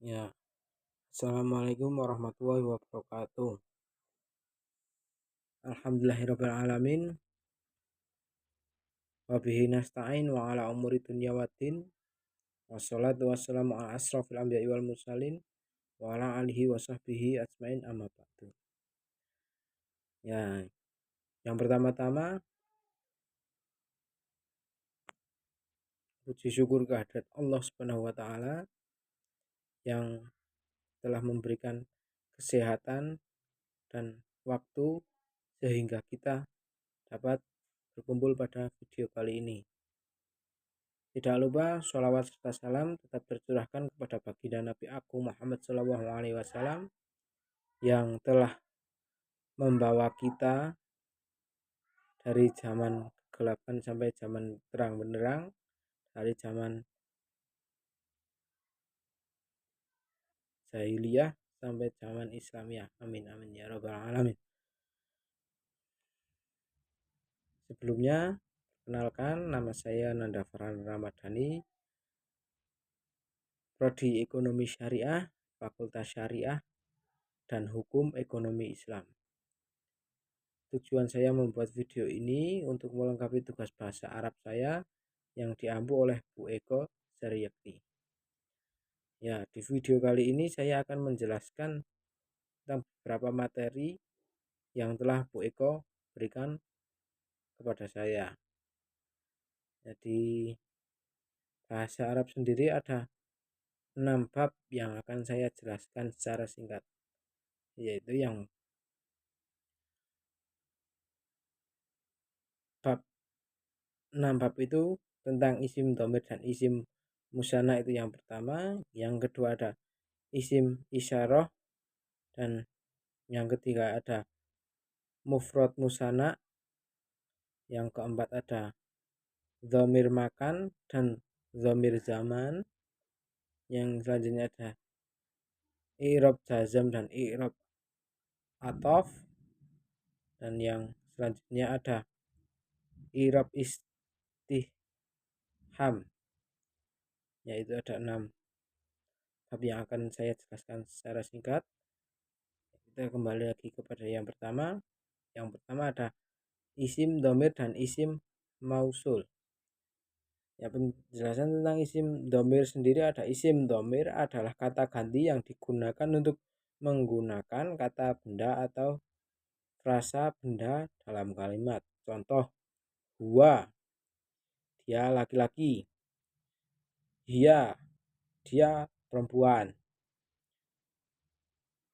Ya, Assalamualaikum warahmatullahi wabarakatuh. Alhamdulillahirabbil alamin. Wa bihi nasta'in wa ala umuri dunya waddin. Wassalatu wassalamu ala asrofil anbiya'i wal mursalin wa ala alihi wa sahbihi ajmain amma ba'du. Ya, yang pertama-tama puji syukur kehadirat Allah Subhanahu wa taala yang telah memberikan kesehatan dan waktu sehingga kita dapat berkumpul pada video kali ini. Tidak lupa sholawat serta salam tetap tercurahkan kepada baginda Nabi Agung Muhammad SAW yang telah membawa kita dari zaman kegelapan sampai zaman terang benderang, dari zaman jahiliyah sampai zaman Islamiyah. Amin amin ya rabbal alamin. Sebelumnya, perkenalkan nama saya Nanda Farhan Ramadhani, Prodi Ekonomi Syariah, Fakultas Syariah dan Hukum Ekonomi Islam. Tujuan saya membuat video ini untuk melengkapi tugas bahasa Arab saya yang diampu oleh Bu Eko Zaryakti. Ya, di video kali ini saya akan menjelaskan tentang beberapa materi yang telah Bu Eko berikan kepada saya. Jadi bahasa Arab sendiri ada 6 bab yang akan saya jelaskan secara singkat, yaitu yang bab 6 bab itu tentang isim dhamir dan isim musanna, itu yang pertama. Yang kedua ada isim isyarah, dan yang ketiga ada mufrad musanna. Yang keempat ada dhamir makan dan dhamir zaman. Yang selanjutnya ada i'rab jazam dan i'rab atof, dan yang selanjutnya ada i'rab istifham. Yaitu ada 6 bab yang akan saya jelaskan secara singkat. Kita kembali lagi kepada yang pertama. Yang pertama ada isim dhamir dan isim mausul. Ya, penjelasan tentang isim dhamir sendiri ada isim dhamir adalah kata ganti yang digunakan untuk menggunakan kata benda atau frasa benda dalam kalimat. Contoh, huwa, dia laki-laki, dia perempuan,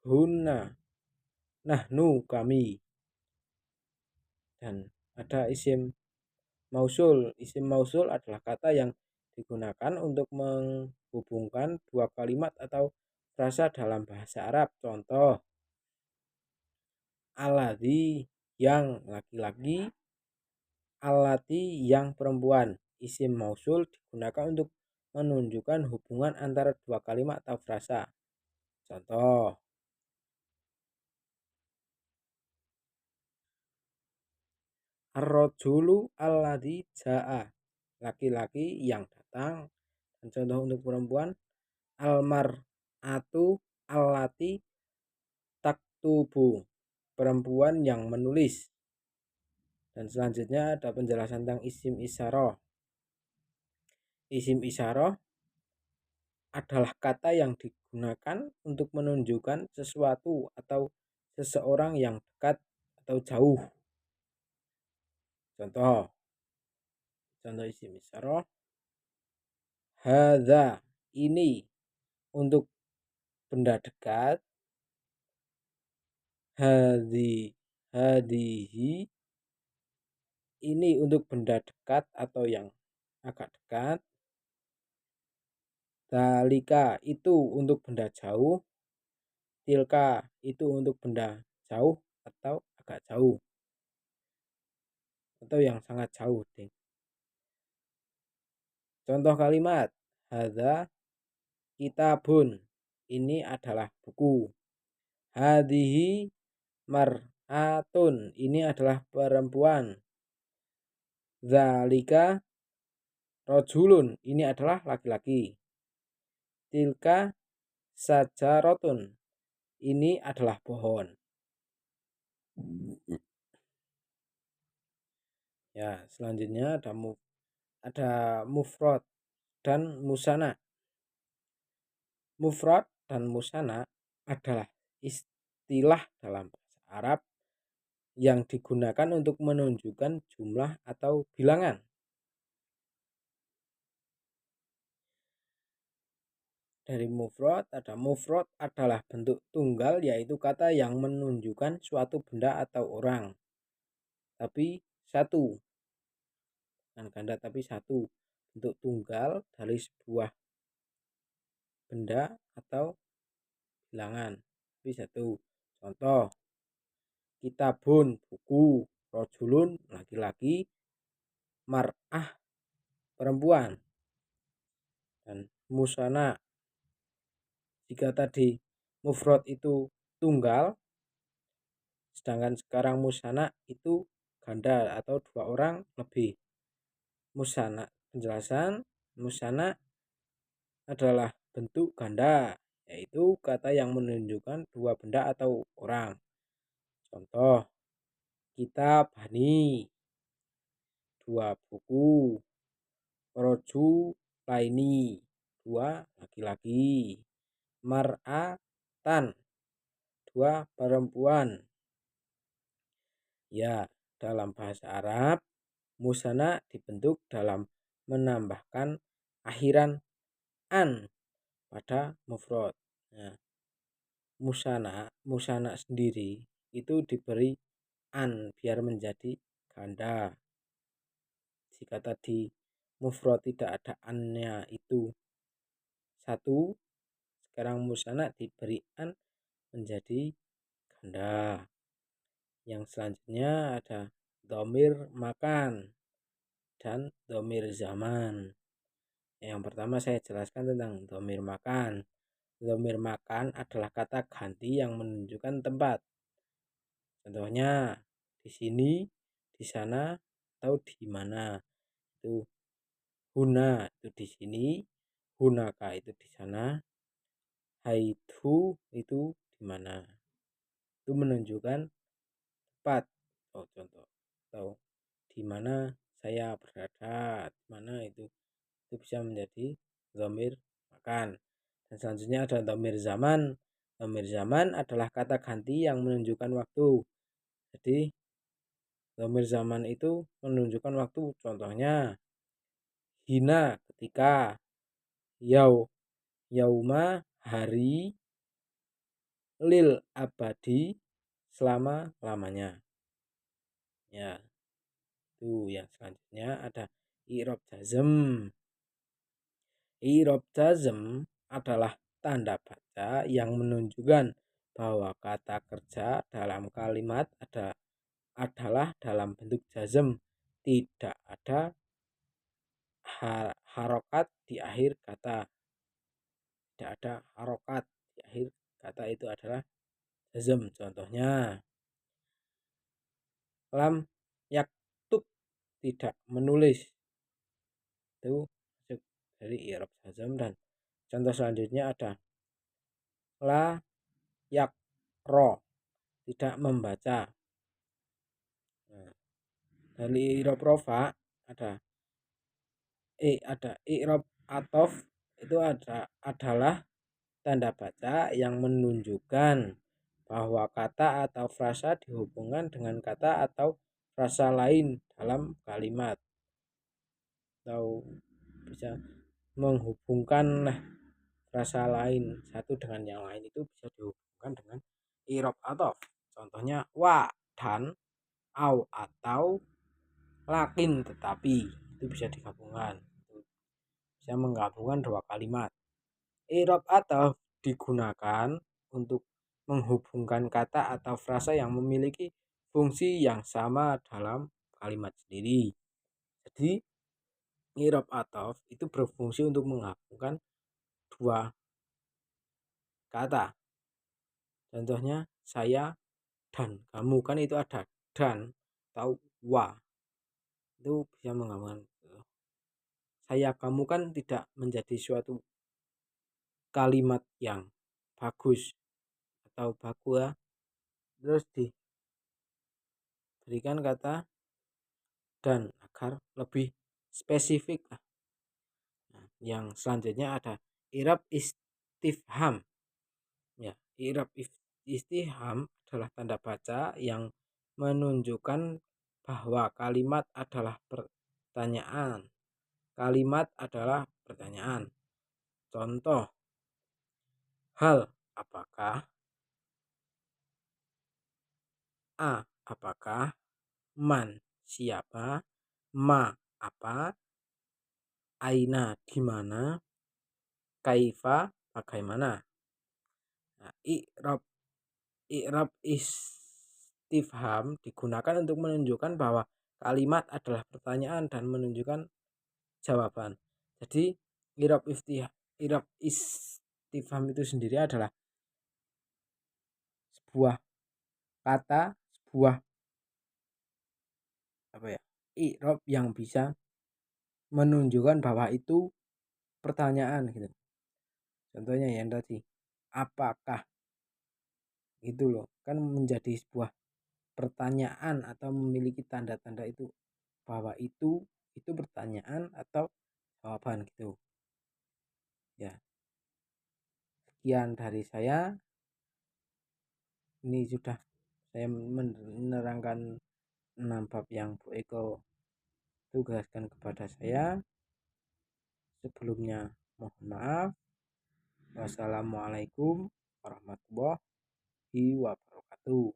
hunna, nahnu, kami. Dan ada isim mausul. Isim mausul adalah kata yang digunakan untuk menghubungkan dua kalimat atau frasa dalam bahasa Arab. Contoh, alladzi, yang laki-laki, allati, yang perempuan. Isim mausul digunakan untuk menunjukkan hubungan antara dua kalimat atau frasa. Contoh, ar-rajulu alladzi jaa, laki-laki yang datang. Dan contoh untuk perempuan, almar'atu allati taktubu, perempuan yang menulis. Dan selanjutnya ada penjelasan tentang isim isyarah. Isim isyarah adalah kata yang digunakan untuk menunjukkan sesuatu atau seseorang yang dekat atau jauh. Contoh isim isyarah, hadza, ini, untuk benda dekat. Hadihi, ini untuk benda dekat atau yang agak dekat. Dalika, itu untuk benda jauh. Tilka, itu untuk benda jauh atau agak jauh atau yang sangat jauh. Contoh kalimat, hadza kitabun, ini adalah buku. Hadihi mar'atun, ini adalah perempuan. Zalika rajulun, ini adalah laki-laki. Tilka sajarotun. Ini adalah pohon. Ya, selanjutnya ada mufrad dan musanna. Mufrad dan musanna adalah istilah dalam bahasa Arab yang digunakan untuk menunjukkan jumlah atau bilangan. Dari mufrad ada mufrad adalah bentuk tunggal, yaitu kata yang menunjukkan suatu benda atau orang, tapi satu, bukan ganda tapi satu, bentuk tunggal dari sebuah benda atau bilangan, tapi satu. Contoh, kitabun buku, rojulun laki-laki, mar'ah perempuan. Dan musana, jika tadi mufrad itu tunggal, sedangkan sekarang musana itu ganda atau dua orang lebih. Musana, penjelasan, musana adalah bentuk ganda, yaitu kata yang menunjukkan dua benda atau orang. Contoh, kitab bani, dua buku, roju laini, dua laki-laki, mar'atan, dua perempuan. Ya, dalam bahasa Arab, musana dibentuk dalam menambahkan akhiran an pada mufrad. Nah, musana sendiri itu diberi an biar menjadi ganda. Jika tadi mufrad tidak ada annya itu satu, sekarang musana diberi an menjadi ganda. Yang selanjutnya ada dhamir makan dan dhamir zaman. Yang pertama saya jelaskan tentang dhamir makan. Dhamir makan adalah kata ganti yang menunjukkan tempat. Contohnya di sini, di sana, atau di mana. Itu huna itu di sini, hunaka itu di sana, haithu itu di mana. Itu menunjukkan tempat. Oh, contoh. Atau di mana saya berada, di mana itu bisa menjadi dhamir makan. Dan selanjutnya ada dhamir zaman. Dhamir zaman adalah kata ganti yang menunjukkan waktu. Jadi dhamir zaman itu menunjukkan waktu. Contohnya hina ketika, yauma hari, lil abadi selama-lamanya. Ya, itu yang selanjutnya ada i'rab jazm. I'rab jazm adalah tanda baca yang menunjukkan bahwa kata kerja dalam kalimat adalah dalam bentuk jazm, tidak ada harokat di akhir kata. Tidak ada harokat di akhir kata, itu adalah jazm. Contohnya lam yaktub, tidak menulis, itu masuk dari i'rab jazm. Dan contoh selanjutnya ada la yakro, tidak membaca. Nah, dari i'rab rofa ada i'rab atof, itu adalah tanda baca yang menunjukkan bahwa kata atau frasa dihubungkan dengan kata atau frasa lain dalam kalimat, atau bisa menghubungkan frasa lain satu dengan yang lain, itu bisa dihubungkan dengan i'rab atof. Contohnya wa dan, au atau, lakin tetapi, itu bisa digabungkan, bisa menggabungkan dua kalimat. I'rab atof digunakan untuk menghubungkan kata atau frasa yang memiliki fungsi yang sama dalam kalimat sendiri. Jadi i'rab atof itu berfungsi untuk menghubungkan dua kata. Contohnya saya dan kamu, kan itu ada dan atau wa, itu bisa menggabungkan. Saya kamu kan tidak menjadi suatu kalimat yang bagus atau bagua, terus diberikan kata dan agar lebih spesifik. Nah, yang selanjutnya ada i'rab istifham. Ya, i'rab istifham adalah tanda baca yang menunjukkan bahwa kalimat adalah pertanyaan. Kalimat adalah pertanyaan. Contoh, hal apakah, a apakah, man siapa, ma apa, aina di mana, kaifa bagaimana. Nah, i'rab istifham digunakan untuk menunjukkan bahwa kalimat adalah pertanyaan dan menunjukkan jawaban. Jadi i'rab istifham itu sendiri adalah sebuah kata, sebuah i'rab yang bisa menunjukkan bahwa itu pertanyaan gitu. Contohnya yang tadi, apakah, itu loh kan menjadi sebuah pertanyaan atau memiliki tanda-tanda itu bahwa itu pertanyaan atau jawaban gitu ya. Sekian dari saya, ini sudah saya menerangkan 6 bab yang Bu Eko tugaskan kepada saya. Sebelumnya mohon maaf. Wassalamualaikum warahmatullahi wabarakatuh.